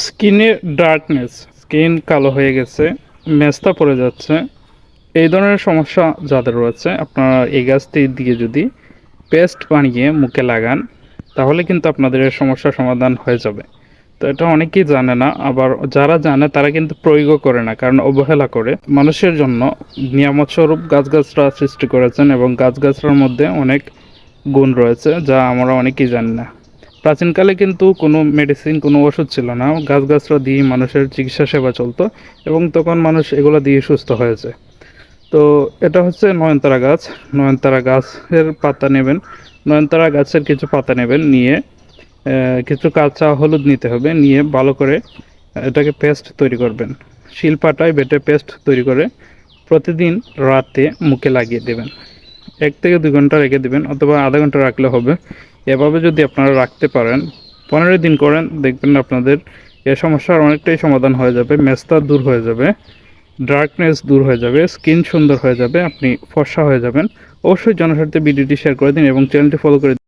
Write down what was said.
স্কিনে darkness, skin কালো হয়ে গেছে, মেস্তা পড়ে যাচ্ছে, এই ধরনের সমস্যা যাদের রয়েছে, আপনারা এই গাছটি দিয়ে যদি পেস্ট বানিয়ে মুখে লাগান তাহলে কিন্তু আপনাদের এর সমস্যার সমাধান হয়ে যাবে। তো এটা অনেকেই জানে না, আবার যারা জানে তারা কিন্তু প্রয়োগও করে না, কারণ অবহেলা করে। মানুষের জন্য নিয়ামত স্বরূপ গাছগাছরা সৃষ্টি করেছেন এবং গাছগাছরার মধ্যে অনেক গুণ রয়েছে যা আমরা অনেকেই জানি না। প্রাচীনকালে কিন্তু কোনো মেডিসিন, কোনো ওষুধ ছিল না, গাছগাছরা দিয়ে মানুষের চিকিৎসা সেবা চলতো এবং তখন মানুষ এগুলো দিয়ে সুস্থ হয়েছে। তো এটা হচ্ছে নয়নতারা গাছ। নয়নতারা গাছের পাতা নেবেন, নয়নতারা গাছের কিছু পাতা নেবেন, নিয়ে কিছু কাঁচা হলুদ নিতে হবে, নিয়ে ভালো করে এটাকে পেস্ট তৈরি করবেন। শিলপাটায় বেটে পেস্ট তৈরি করে প্রতিদিন রাতে মুখে লাগিয়ে দেবেন। 1 থেকে 2 ঘন্টা রেখে দেবেন, অথবা আধা ঘন্টা রাখলে হবে। এভাবে যদি আপনারা রাখতে পারেন, 15 দিন করেন, দেখবেন আপনাদের এ সমস্যার অনেকটাই সমাধান হয়ে যাবে। মেস্তা দূর হয়ে যাবে, ডার্কনেস দূর হয়ে যাবে, স্কিন সুন্দর হয়ে যাবে, আপনি ফর্সা হয়ে যাবেন। অবশ্যই জনস্বার্থে ভিডিওটি শেয়ার করে দিন এবং চ্যানেলটি ফলো করে দিন।